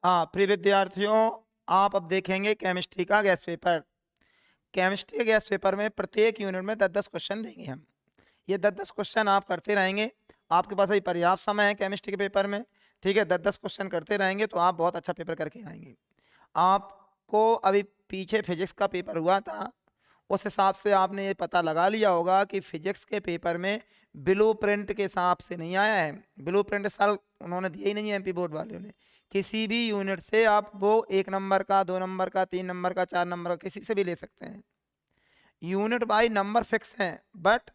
हाँ प्रिय विद्यार्थियों, आप अब देखेंगे केमिस्ट्री का गैस पेपर। केमिस्ट्री के गैस पेपर में प्रत्येक यूनिट में 10-10 क्वेश्चन देंगे हम। ये 10-10 क्वेश्चन आप करते रहेंगे। आपके पास अभी पर्याप्त समय है केमिस्ट्री के पेपर में, ठीक है। 10-10 क्वेश्चन करते रहेंगे तो आप बहुत अच्छा पेपर करके आएंगे। आपको अभी पीछे फिजिक्स का पेपर हुआ था, उस हिसाब से आपने ये पता लगा लिया होगा कि फिजिक्स के पेपर में ब्लूप्रिंट के हिसाब से नहीं आया है। ब्लूप्रिंट साल उन्होंने दिया ही नहीं है एमपी बोर्ड वालों ने। किसी भी यूनिट से आप वो 1 नंबर का, 2 नंबर का, 3 नंबर का, 4 नंबर का, किसी से भी ले सकते हैं। यूनिट बाई नंबर फिक्स हैं, बट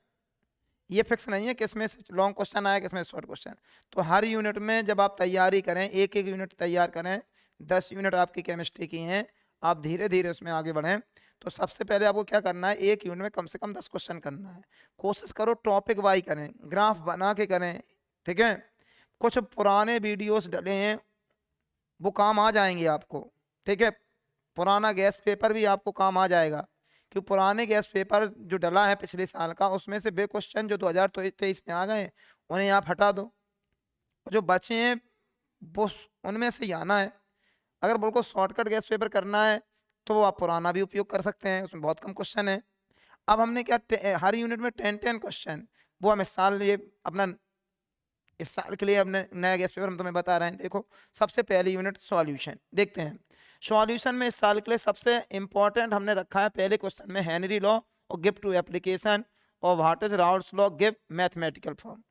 ये फिक्स नहीं है किसमें से लॉन्ग क्वेश्चन आया किसमें शॉर्ट क्वेश्चन। तो हर यूनिट में जब आप तैयारी करें, एक एक यूनिट तैयार करें, 10 यूनिट आपकी केमिस्ट्री की हैं, आप धीरे धीरे उसमें आगे बढ़ें। तो सबसे पहले आपको क्या करना है, एक यूनिट में कम से कम 10 क्वेश्चन करना है। कोशिश करो टॉपिक वाई करें, ग्राफ बना के करें, ठीक है। कुछ पुराने वीडियोस डले हैं, वो काम आ जाएंगे आपको, ठीक है। पुराना गैस पेपर भी आपको काम आ जाएगा, क्योंकि पुराने गैस पेपर जो डला है पिछले साल का, उसमें से वे क्वेश्चन जो 2023 में आ गए उन्हें आप हटा दो, जो बचे हैं वो उनमें से ही आना है। अगर बिल्कुल शॉर्टकट गैस पेपर करना है तो वो आप पुराना भी उपयोग कर सकते हैं, उसमें बहुत कम क्वेश्चन है। अब हमने क्या, हर यूनिट में 10-10 क्वेश्चन, वो हम इस साल ये अपना इस साल के लिए अपने नया गैस पेपर हम तुम्हें बता रहे हैं। देखो सबसे पहली यूनिट सॉल्यूशन देखते हैं। सॉल्यूशन में इस साल के लिए सबसे इंपॉर्टेंट हमने रखा है पहले क्वेश्चन में हेनरी लॉ और गिव टू एप्लीकेशन, और what is Raoult's law give mathematical form.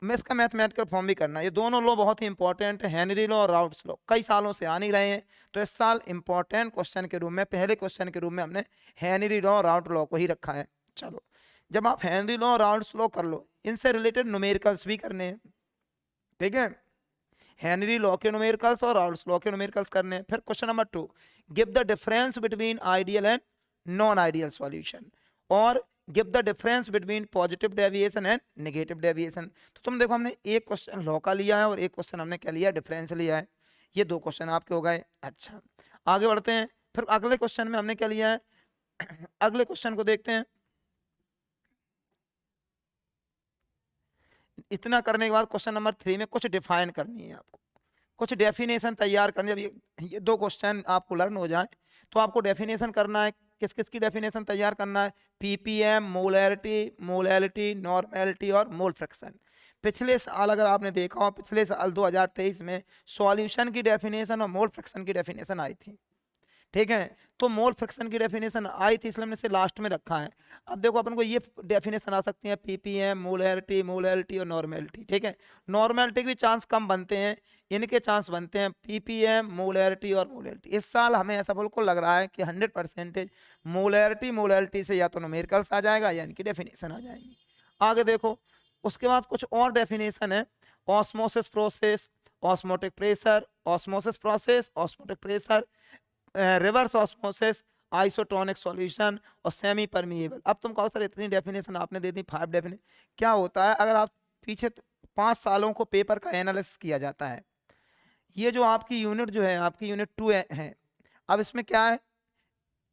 मैं इसका मैथमेटिकल फॉर्म भी करना है। ये दोनों लॉ बहुत ही इंपॉर्टेंट है, हेनरी लॉ और राउल्ट्स लॉ कई सालों से आ नहीं रहे हैं, तो इस साल इंपॉर्टेंट क्वेश्चन के रूप में, पहले क्वेश्चन के रूप में हमने हेनरी लॉ और राउल्ट लॉ को ही रखा है। चलो, जब आप हेनरी लॉ और राउल्ट्स लॉ कर लो, इनसे रिलेटेड न्यूमेरिकल्स भी करने हैं, ठीक है। हेनरी लॉ के न्यूमेरिकल्स और राउल्ट्स लॉ के न्यूमेरिकल्स करने हैं। फिर question number 2, give the difference between ideal and non ideal solution, और give the difference between positive deviation and negative deviation. तो तुम देखो, हमने एक क्वेश्चन लॉ का लिया है और एक क्वेश्चन हमने क्या लिया, डिफरेंस लिया है। ये 2 क्वेश्चन आपके हो गए। अच्छा, आगे बढ़ते हैं। फिर अगले क्वेश्चन में हमने क्या लिया है, अगले क्वेश्चन को देखते हैं। इतना करने के बाद क्वेश्चन नंबर 3 में कुछ डिफाइन करनी है आपको, कुछ डेफिनेशन तैयार करनी है। जब ये 2 क्वेश्चन आपको लर्न हो जाए तो आपको डेफिनेशन करना है। किस किस की डेफिनेशन तैयार करना है, पीपीएम, मोलैरिटी, मोलैलिटी, नॉर्मेलिटी और मोल फ्रैक्शन। पिछले साल अगर आपने देखा हो, पिछले साल 2023 में सॉल्यूशन की डेफिनेशन और मोल फ्रैक्शन की डेफिनेशन आई थी, ठीक है। तो मोल फ्रैक्शन की डेफिनेशन आई थी, इसलिए हमने इसे लास्ट में रखा है। अब देखो अपन को ये डेफिनेशन आ सकती है, पीपीएम, मोलैरिटी, मोलैलिटी और नॉर्मेलिटी, ठीक है। नॉर्मेलिटी के भी चांस कम बनते हैं, इनके चांस बनते हैं पीपीएम, मोलैरिटी और मोलैलिटी। इस साल हमें ऐसा बिल्कुल लग रहा है कि 100% मोलैरिटी, मोलैलिटी से या तो न्यूमेरिकल्स आ जाएगा या इनकी डेफिनेशन आ जाएगी। आगे देखो, उसके बाद कुछ और डेफिनेशन है, osmosis process, osmotic pressure, osmosis process, osmotic pressure, reverse osmosis, isotonic solution और सेमी परमिएबल। अब तुम कहो सर इतनी डेफिनेशन आपने दे दी, 5 डेफिनेशन। क्या होता है, अगर आप पीछे 5 सालों को पेपर का एनालिसिस किया जाता है, ये जो आपकी यूनिट जो है, आपकी यूनिट 2 है, अब इसमें क्या है,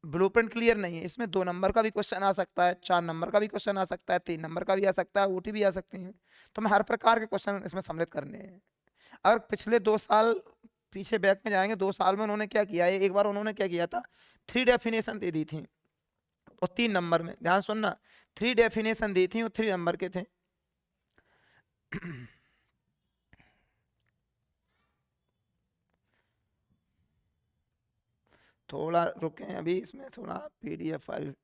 ब्लूप्रिंट क्लियर नहीं है, इसमें 2 नंबर का भी क्वेश्चन आ सकता है, 4 नंबर का भी क्वेश्चन आ सकता है, 3 नंबर का भी आ सकता है, ओटी भी आ सकती हैं। तो हमें हर प्रकार के क्वेश्चन इसमें सम्मिलित करने हैं। अगर पिछले 2 साल पीछे बैक में जाएंगे, 2 साल में उन्होंने क्या किया है, एक बार उन्होंने क्या किया था, 3 डेफिनेशन दे दी थी और 3 नंबर में, ध्यान सुनना, 3 डेफिनेशन दी थी और 3 नंबर के थे। थोड़ा रुके अभी, इसमें थोड़ा पीडीएफ फाइल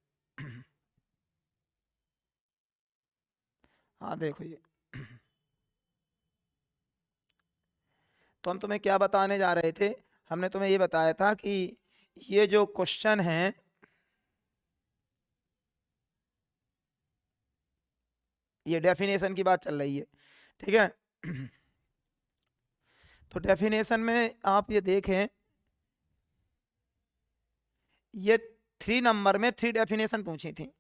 हाँ देखो ये तो हम तुम्हें क्या बताने जा रहे थे, हमने तुम्हें ये बताया था कि ये जो क्वेश्चन है, ये डेफिनेशन की बात चल रही है, ठीक है। तो डेफिनेशन में आप ये देखें, ये 3 नंबर में 3 डेफिनेशन पूछी थी,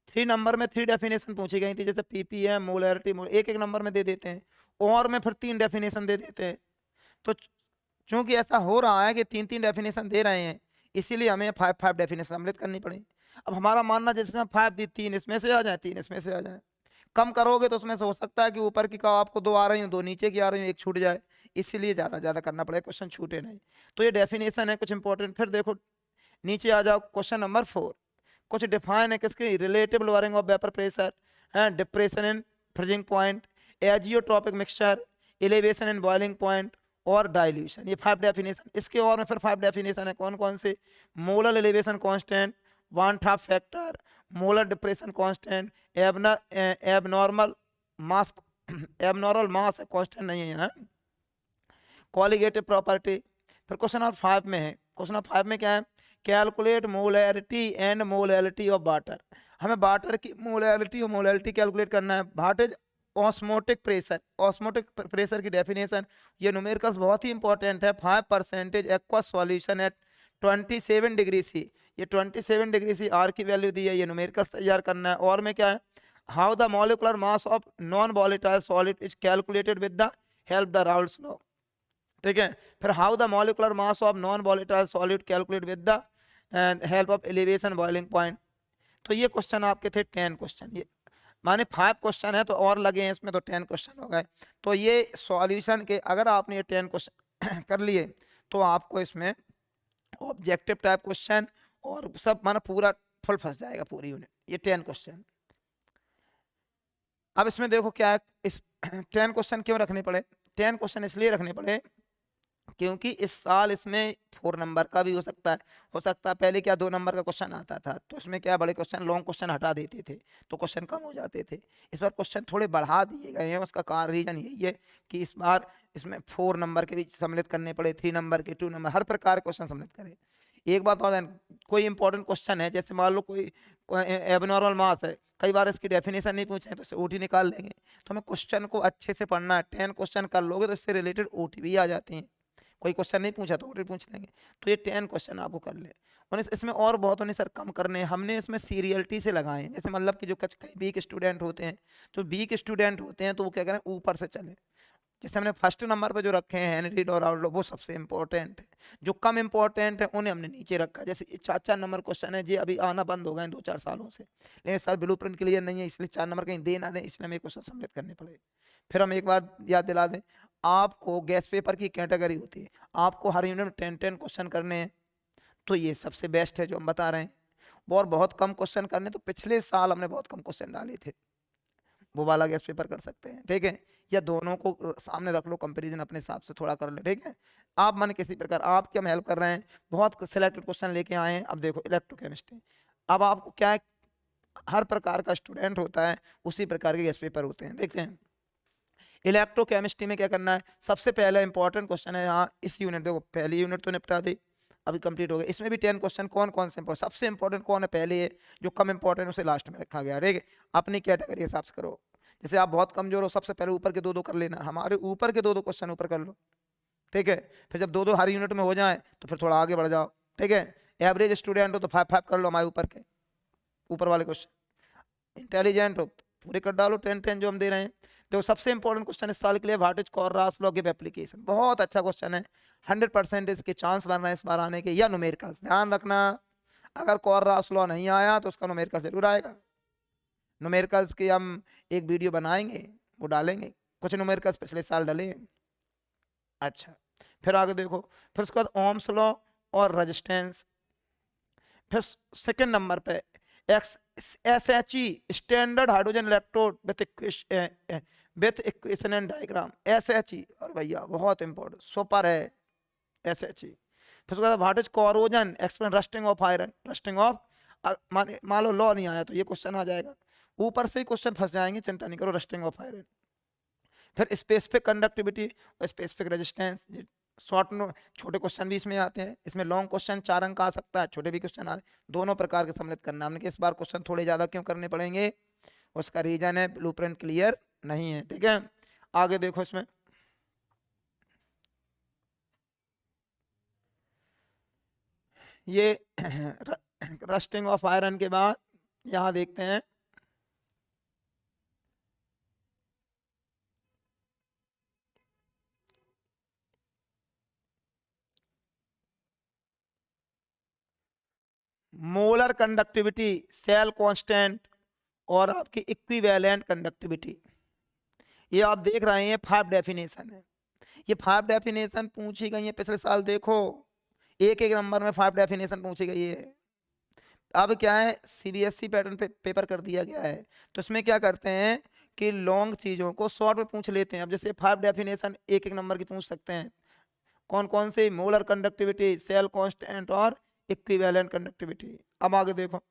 3 नंबर में 3 डेफिनेशन पूछी गई थी। जैसे पीपीएम, मोलैरिटी, एक एक नंबर में दे देते हैं, और में फिर 3 डेफिनेशन दे देते हैं। तो चूंकि ऐसा हो रहा है कि 3-3 डेफिनेशन दे रहे हैं, इसीलिए हमें 5-5 डेफिनेशन सम्मिलित करनी पड़ी। अब हमारा मानना, जैसे 5 दी, 3 इसमें से आ जाए, 3 इसमें से आ जाए। कम करोगे तो उसमें से हो सकता है कि ऊपर की का आपको 2 आ रही हो, 2 नीचे की आ रही हो, एक छूट जाए, इसीलिए ज़्यादा करना पड़ेगा, क्वेश्चन छूटे नहीं। तो ये डेफिनेशन है कुछ इंपॉर्टेंट। फिर देखो नीचे आ जाओ, क्वेश्चन नंबर 4 कुछ डिफाइन है किसकी, relative lowering of vapour pressure है, depression in freezing point, azeotropic mixture, elevation in boiling point और डाइल्यूशन। ये 5 डेफिनेशन। इसके और में फिर 5 डेफिनेशन है, कौन कौन से, molar elevation constant, one half factor, molar depression constant, abnormal mass, abnormal mass constant नहीं है यहाँ, कॉलिगेटिव प्रॉपर्टी। फिर क्वेश्चन नंबर 5 में है, क्वेश्चन नंबर 5 में क्या है, calculate molarity and molality of water. हमें वाटर की मोलैलिटी और मोलैलिटी कैलकुलेट करना है। What is osmotic pressure, osmotic pressure की डेफिनेशन, ये न्यूमेरिकल्स बहुत ही इंपॉर्टेंट है। 5% aqua solution at 27 degree C, ये 27 डिग्री सी आर की वैल्यू दी है, ये न्यूमेरिकल्स तैयार करना है। और में क्या है, how the molecular mass of non volatile solid is calculated with the help the Raoult's law. ठीक है। फिर how the molecular mass of non volatile solid calculate with the help of elevation boiling point. तो ये question आपके थे 10 question, ये माने 5 question है तो और लगे हैं इसमें, तो 10 क्वेश्चन हो गए। तो ये सॉल्यूशन के अगर आपने ये 10 क्वेश्चन कर लिए तो आपको इसमें ऑब्जेक्टिव टाइप क्वेश्चन और सब माना पूरा फुल फंस जाएगा पूरी यूनिट, ये 10 क्वेश्चन। अब इसमें देखो क्या है, इस 10 क्वेश्चन क्यों रखने पड़े, 10 क्वेश्चन इसलिए रखने पड़े क्योंकि इस साल इसमें 4 नंबर का भी हो सकता है पहले क्या 2 नंबर का क्वेश्चन आता था तो इसमें क्या बड़े क्वेश्चन लॉन्ग क्वेश्चन हटा देते थे तो क्वेश्चन कम हो जाते थे। इस बार क्वेश्चन थोड़े बढ़ा दिए गए हैं, उसका कारण रीजन यही है कि इस बार इसमें 4 नंबर के भी सम्मिलित करने पड़े, 3 नंबर के, 2 नंबर, हर प्रकार के क्वेश्चन सम्मिलित करें। एक बात और, कोई इंपॉर्टेंट क्वेश्चन है जैसे मान लो कोई एबनॉर्मल मास है, कई बार इसकी डेफिनेशन नहीं पूछे तो इससे ओटी निकाल लेंगे। तो हमें क्वेश्चन को अच्छे से पढ़ना है, 10 क्वेश्चन कर लोगे तो इससे रिलेटेड ओटी भी आ जाती हैं। कोई क्वेश्चन नहीं पूछा तो ओटी पूछ लेंगे। तो ये 10 क्वेश्चन आपको कर ले। और इसमें और बहुत उन्हें सर कम करने हैं, हमने इसमें सीरियलिटी से लगाए हैं। जैसे मतलब कि जो कई वीक स्टूडेंट होते हैं, तो वीक स्टूडेंट होते हैं तो वो क्या करें ऊपर से चले। जैसे हमने फर्स्ट नंबर पे जो रखे हैं हेनरी और आउटलो, वो सबसे इंपॉर्टेंट है। जो कम इंपॉर्टेंट है उन्हें हमने नीचे रखा। जैसे 4 नंबर क्वेश्चन है जी, अभी आना बंद हो गए 2-4 सालों से, लेकिन सर ब्लूप्रिंट क्लियर नहीं है इसलिए 4 नंबर कहीं दे ना दें, इसलिए हमें क्वेश्चन सम्मिलित करने पड़े। फिर हम एक बार याद दिला दें, आपको गैस पेपर की कैटेगरी होती है, आपको हर यूनिट में 10-10 क्वेश्चन करने हैं, तो ये सबसे बेस्ट है जो हम बता रहे हैं। और बहुत कम क्वेश्चन करने, तो पिछले साल हमने बहुत कम क्वेश्चन डाले थे, वो वाला गैस पेपर कर सकते हैं। ठीक है, या दोनों को सामने रख लो, कंपैरिजन अपने हिसाब से थोड़ा कर ले। ठीक है, आप मन किसी प्रकार, आपकी हम हेल्प कर रहे हैं, बहुत सिलेक्टेड क्वेश्चन लेके आए हैं। अब देखो इलेक्ट्रोकेमिस्ट्री, अब आपको क्या है, हर प्रकार का स्टूडेंट होता है उसी प्रकार के गैस पेपर होते हैं। देखते हैं इलेक्ट्रोकेमिस्ट्री में क्या करना है। सबसे पहला इंपॉर्टेंट क्वेश्चन है यहाँ इस यूनिट, देखो पहली यूनिट तो निपटा दी, अभी कंप्लीट हो गया। इसमें भी 10 क्वेश्चन कौन कौन से सबसे इंपॉर्टेंट कौन है पहले है, जो कम इंपॉर्टेंट उसे लास्ट में रखा गया। ठीक है, अपनी कैटेगरी हिसाब से करो। जैसे आप बहुत कमजोर हो, सबसे पहले ऊपर के 2-2 कर लेना, हमारे ऊपर के 2-2 क्वेश्चन ऊपर कर लो। ठीक है, फिर जब 2-2 हर यूनिट में हो जाए तो फिर थोड़ा आगे बढ़ जाओ। ठीक है, एवरेज स्टूडेंट हो तो 5-5 कर लो हमारे ऊपर के, ऊपर वाले क्वेश्चन। इंटेलिजेंट हो पूरे कर डालो 10-10 जो हम दे रहे हैं। तो सबसे इंपॉर्टेंट क्वेश्चन इस साल के लिए, what is Kohlrausch law give application, बहुत अच्छा क्वेश्चन है। 100% इसके चांस बन रहे हैं इस बार आने के, या न्यूमेरिकल्स ध्यान रखना, अगर कोर्रास लॉ नहीं आया तो उसका न्यूमेरिकल्स जरूर आएगा। न्यूमेरिकल्स के हम एक वीडियो बनाएंगे, वो डालेंगे, कुछ न्यूमेरिकल्स पिछले साल डाले हैं। अच्छा, फिर आगे देखो, फिर उसके बाद ओम्स लॉ और रेजिस्टेंस। फिर सेकंड नंबर पे x SHE standard hydrogen electrode with equation and diagram, SHE, और भैया बहुत इंपॉर्टेंट सुपर है SHE। फिर उसके बाद what is corrosion explain rusting of iron, rusting of, मान लो लॉ नहीं आया तो ये क्वेश्चन आ जाएगा, ऊपर से ही क्वेश्चन फंस जाएंगे, चिंता नहीं करो, रस्टिंग ऑफ आयरन। फिर स्पेसिफिक कंडक्टिविटी और स्पेसिफिक रेजिस्टेंस, शॉर्ट नोट छोटे क्वेश्चन भी इसमें आते हैं, इसमें लॉन्ग क्वेश्चन 4 अंक आ सकता है, छोटे भी क्वेश्चन आ, दोनों प्रकार के सम्मिलित करना। हमने इस बार क्वेश्चन थोड़े ज्यादा क्यों करने पड़ेंगे, उसका रीजन है ब्लूप्रिंट क्लियर नहीं है। ठीक है, आगे देखो इसमें ये रस्टिंग ऑफ आयरन के बाद यहाँ देखते हैं मोलर कंडक्टिविटी, सेल कांस्टेंट और आपकी इक्विवेलेंट कंडक्टिविटी। ये आप देख रहे हैं 5 डेफिनेशन है। ये 5 डेफिनेशन पूछी गई है पिछले साल, देखो एक एक नंबर में 5 डेफिनेशन पूछी गई है। अब क्या है, सीबीएसई पैटर्न पे पेपर कर दिया गया है, तो इसमें क्या करते हैं कि लॉन्ग चीज़ों को शॉर्ट में पूछ लेते हैं। अब जैसे 5 डेफिनेशन एक एक नंबर की पूछ सकते हैं। कौन कौन से, मोलर कंडक्टिविटी, सेल कांस्टेंट और इक्विवेलेंट कंडक्टिविटी। अब आगे देखो,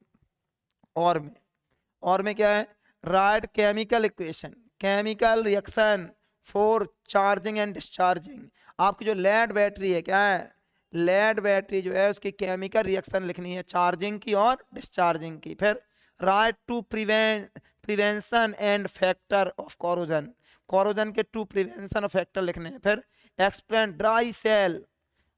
और में क्या है, right chemical equation, chemical reaction for charging and discharging. आपकी जो लेड बैटरी है, क्या है, लेड बैटरी जो है उसकी केमिकल रिएक्शन लिखनी है, चार्जिंग की और डिस्चार्जिंग की। फिर write two prevention and factor of corrosion, corrosion के टू प्रिवेंशन और फैक्टर लिखने हैं। फिर एक्सप्लेन ड्राई सेल।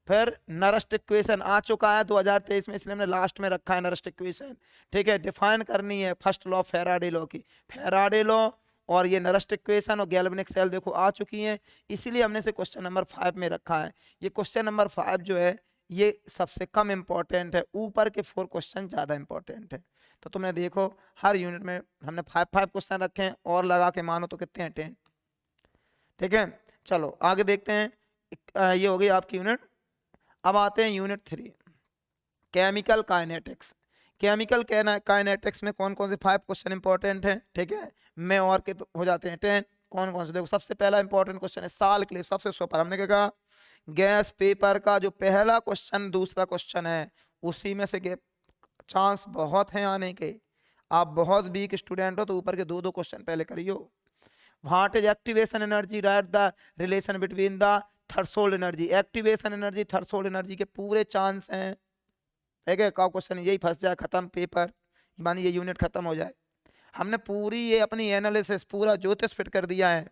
फिर नरस्ट इक्वेशन आ चुका है 2023 में, इसलिए हमने लास्ट में रखा है नरस्ट इक्वेशन। ठीक है, डिफाइन करनी है फर्स्ट लॉ फैराडे लॉ की, फैराडे लॉ और ये नरस्ट इक्वेशन और गैल्वेनिक सेल देखो आ चुकी हैं, इसीलिए हमने इसे क्वेश्चन नंबर 5 में रखा है। ये क्वेश्चन नंबर 5 जो है ये सबसे कम इंपॉर्टेंट है, ऊपर के 4 क्वेश्चन ज़्यादा इंपॉर्टेंट है। तो तुमने देखो हर यूनिट में हमने 5 क्वेश्चन रखे हैं, और लगा के मानो तो कितने हैं, 10। ठीक है, चलो आगे देखते हैं। ये हो गई आपकी यूनिट। अब आते हैं unit 3, chemical kinetics. Chemical kinetics में कौन कौन से 5 क्वेश्चन इंपॉर्टेंट हैं, ठीक है, में और के तो हो जाते हैं 10। कौन कौन से, देखो सबसे पहला इंपॉर्टेंट क्वेश्चन है साल के लिए सबसे सुपर। हमने क्या कहा, गैस पेपर का जो पहला क्वेश्चन दूसरा क्वेश्चन है उसी में से चांस बहुत हैं आने के। आप बहुत वीक स्टूडेंट हो तो ऊपर के 2-2 क्वेश्चन पहले करियो। What is activation energy, right the relation between the threshold energy. Activation energy threshold energy के पूरे चांस हैं, ठीक है। का क्वेश्चन यही फंस जाए, खत्म पेपर, मानी ये यूनिट खत्म हो जाए। हमने पूरी ये अपनी एनालिसिस पूरा ज्योतिष फिट कर दिया है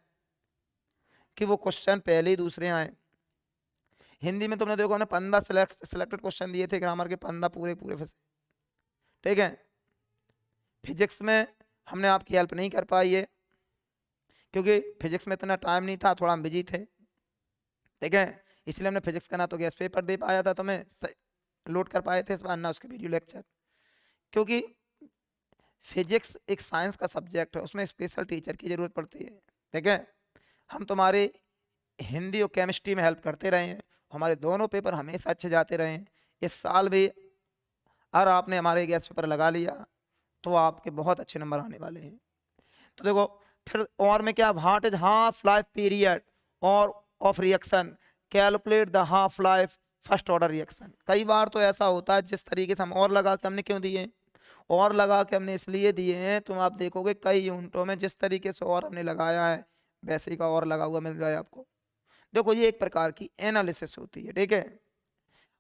कि वो क्वेश्चन पहले ही दूसरे आए। हिंदी में तुमने देखो ना 15 सिलेक्टेड क्वेश्चन दिए थे, ग्रामर के 15 पूरे पूरे फंसे, ठीक है। फिजिक्स में हमने आपकी हेल्प नहीं कर पाई है क्योंकि फिजिक्स में इतना टाइम नहीं था, थोड़ा हम बिजी थे, ठीक है, इसलिए हमने फिजिक्स का ना तो गैस पेपर दे पाया था, तो मैं लोड कर पाए थे इस बार ना उसके वीडियो लेक्चर, क्योंकि फिजिक्स एक साइंस का सब्जेक्ट है, उसमें स्पेशल टीचर की ज़रूरत पड़ती है, ठीक है। हम तुम्हारे हिंदी और केमिस्ट्री में हेल्प करते रहे हैं, हमारे दोनों पेपर हमेशा अच्छे जाते रहे हैं। इस साल भी अगर आपने हमारे गैस पेपर लगा लिया तो आपके बहुत अच्छे नंबर आने वाले हैं। तो देखो फिर और में क्या, what is half life period और of reaction, calculate the half life first order reaction. कई बार तो ऐसा होता है जिस तरीके से हम और लगा के हमने क्यों दिए, और लगा के हमने इसलिए दिए हैं, तो आप देखोगे कई यूनिटों में जिस तरीके से और हमने लगाया है वैसे ही का और लगा हुआ मिल जाए आपको। देखो ये एक प्रकार की एनालिसिस होती है, ठीक है।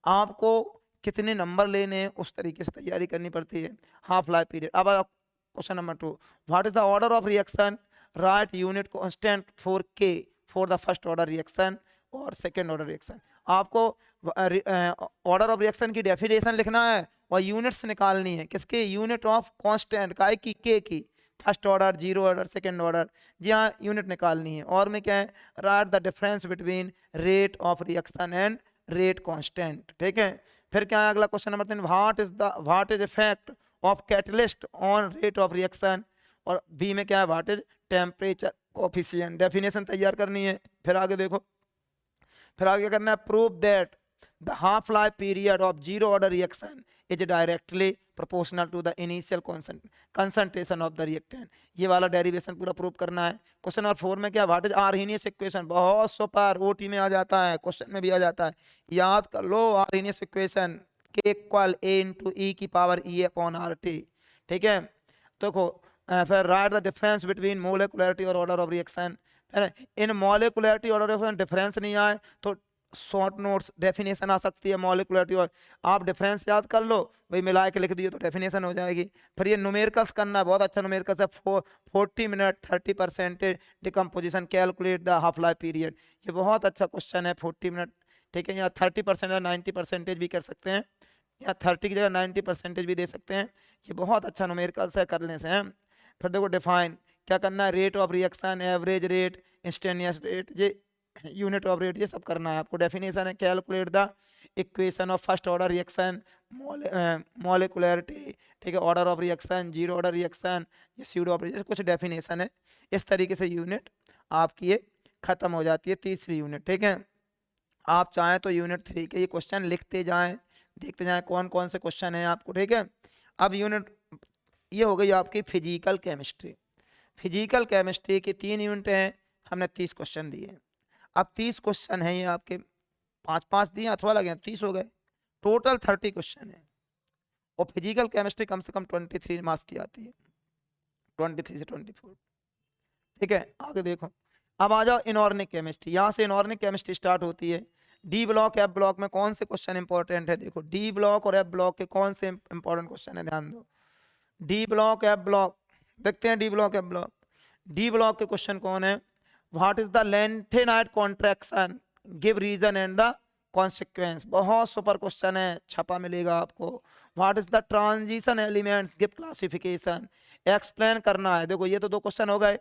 आपको कितने नंबर लेने हैं उस तरीके से तैयारी करनी पड़ती है। Half life period. अब question number 2, what is the order of reaction, write unit constant for k for the first order reaction और सेकेंड ऑर्डर रिएक्शन। आपको ऑर्डर ऑफ रिएक्शन की डेफिनेशन लिखना है और यूनिट्स निकालनी है, किसके, यूनिट ऑफ कांस्टेंट का की, के की, first order, zero order, second order, जी हाँ यूनिट निकालनी है। और में क्या है, write the difference between rate of reaction and rate constant, ठीक है। फिर क्या है अगला question number 3, what is effect of catalyst on rate of reaction, और बी में क्या है, what is temperature coefficient. Definition तैयार करनी है। फिर आगे देखो, फिर आगे करना है, prove that the half life period of zero order reaction is directly proportional to the initial concentration of the reactant. ये वाला डेरिवेशन पूरा प्रूव करना है। क्वेश्चन नंबर 4 में क्या, व्हाट इज आर्हेनियस इक्वेशन, बहुत सुपर, ओटी में आ जाता है, क्वेश्चन में भी आ जाता है, याद कर लो। Arrhenius equation k equal A into e की power e upon R T, ठीक है। देखो फिर write the difference between molecularity और ऑर्डर ऑफ रिएक्शन। इन molecularity order of reaction difference नहीं आए तो शॉर्ट नोट्स डेफिनेशन आ सकती है मोलिकुलरिटी, और आप डिफरेंस याद कर लो भाई, मिला के लिख दिए तो डेफिनेशन हो जाएगी। फिर ये न्यूमेरिकल्स करना है, बहुत अच्छा न्यूमेरिकल्स है, 40 minute 30% decomposition, calculate the half life period. ये बहुत अच्छा क्वेश्चन है, 40 मिनट, ठीक है। यहाँ 30% या 90% भी कर सकते हैं, या 30 की जगह 90% भी दे सकते हैं। ये बहुत अच्छा न्यूमेरिकल्स है करने से हैं। फिर देखो डिफाइन क्या करना है, rate of reaction, average rate, instantaneous rate, ये यूनिट ऑफ रेट, ये सब करना है आपको। डेफिनेशन है, calculate the equation of first order reaction, molecularity, ठीक है, order of reaction, zero order reaction, ये स्यूडो ऑफ रिएक्शन, कुछ डेफिनेशन है। इस तरीके से यूनिट आपकी ये खत्म हो जाती है, तीसरी यूनिट। ठीक है, आप चाहें तो यूनिट 3 के ये क्वेश्चन लिखते जाएं, देखते जाएं कौन कौन से क्वेश्चन हैं आपको। ठीक है, अब यूनिट ये हो गई आपकी फिजिकल केमिस्ट्री। फिजिकल केमिस्ट्री की 3 यूनिट हैं, हमने 30 क्वेश्चन दिए। अब 30 क्वेश्चन हैं, ये आपके 5-5 दिए अथवा लगे 30 हो गए, टोटल 30 क्वेश्चन है। और फिजिकल केमिस्ट्री कम से कम 23 मार्क्स की आती है, 23 से 24। ठीक है, आगे देखो, अब आ जाओ इनऑर्गेनिक केमिस्ट्री। यहाँ से इनऑर्गेनिक केमिस्ट्री स्टार्ट होती है। डी ब्लॉक एफ ब्लॉक में कौन से क्वेश्चन इंपॉर्टेंट है? देखो डी ब्लॉक और एफ ब्लॉक के कौन से इंपॉर्टेंट क्वेश्चन है, ध्यान दो। डी ब्लॉक एफ ब्लॉक, देखते हैं D block F block. D block के क्वेश्चन कौन है? What is the lanthanide contraction, give reason and the consequence, बहुत सुपर क्वेश्चन है, छपा मिलेगा आपको। What is the transition elements, give classification, explain करना है। देखो ये तो 2 क्वेश्चन हो गए।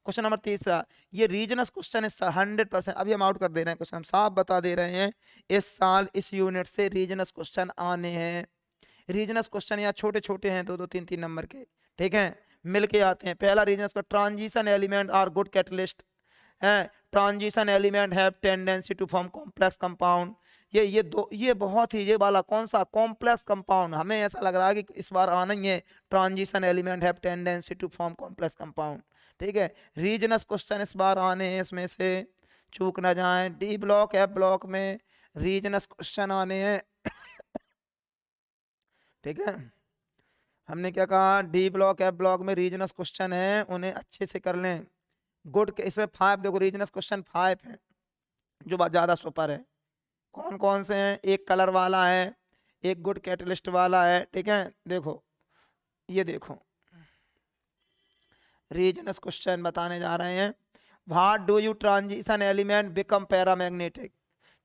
क्वेश्चन नंबर तीसरा, ये रीजनस क्वेश्चन है 100%, अभी हम आउट कर दे रहे हैं क्वेश्चन, हम साफ बता दे रहे हैं इस साल इस यूनिट से रीजनस क्वेश्चन आने हैं। रीजनस क्वेश्चन यहाँ छोटे छोटे हैं, 2-2, 3-3 नंबर के, ठीक है, मिल के आते हैं। पहला रीजनस का, transition element are good catalyst है, transition element have tendency to form complex compound. ये बहुत ही, ये वाला कौन सा कॉम्प्लेक्स कंपाउंड, हमें ऐसा लग रहा है कि इस बार आना ही है, transition element have tendency to form complex compound. ठीक है, रीजनस क्वेश्चन इस बार आने हैं, इसमें से चूक ना जाएं। डी ब्लॉक एफ ब्लॉक में रीजनस क्वेश्चन आने हैं। ठीक है, हमने क्या कहा, डी ब्लॉक एफ ब्लॉक में रीजनस क्वेश्चन है, उन्हें अच्छे से कर लें। गुड के इसमें 5, देखो रीजनस क्वेश्चन 5 है जो ज़्यादा सुपर है। कौन कौन से हैं? एक कलर वाला है, एक गुड कैटलिस्ट वाला है। ठीक है, देखो ये देखो रीजनस क्वेश्चन बताने जा रहे हैं। What do you transition element become paramagnetic,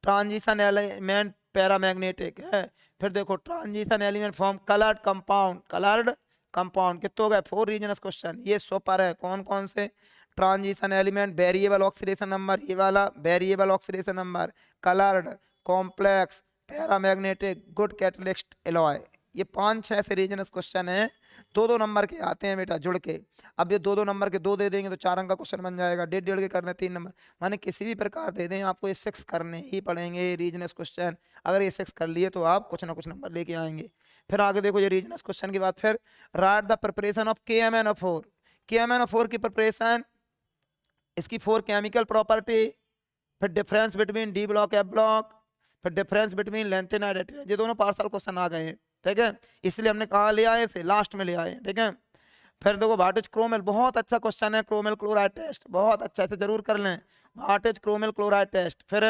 transition element paramagnetic है। फिर देखो transition element form coloured compound, coloured compound, कितने हो गए? 4 रीजनस क्वेश्चन, ये सुपर है। कौन कौन से? Transition element, variable oxidation number, ये वाला variable oxidation number, coloured, complex, paramagnetic, good catalyst, alloy, ये 5-6 ऐसे रीजनस क्वेश्चन हैं, 2-2 नंबर के आते हैं बेटा जुड़ के। अब ये 2-2 नंबर के 2 दे देंगे तो 4 अंक का क्वेश्चन बन जाएगा, 1.5 के करने 3 नंबर, माने किसी भी प्रकार दे दें आपको ये 6 करने ही पड़ेंगे रीजनस क्वेश्चन। अगर ये 6 कर लिए तो आप कुछ ना कुछ नंबर लेके आएंगे। फिर आगे देखो, ये रीजनस क्वेश्चन के बाद फिर write the preparation of KMnO4, KMnO4 की प्रिपरेशन, इसकी 4 केमिकल प्रॉपर्टी, फिर difference between D block F block, फिर डिफरेंस बिटवीन लेंथेनाइड एट्रिन, ये दोनों पार्सल क्वेश्चन आ गए हैं। ठीक है, इसलिए हमने कहा ले आए से लास्ट में ले आए। ठीक है, फिर देखो व्हाट इज क्रोमेल, बहुत अच्छा क्वेश्चन है, क्रोमेल क्लोराइड टेस्ट, बहुत अच्छा से जरूर कर लें। What is chromyl chloride test, फिर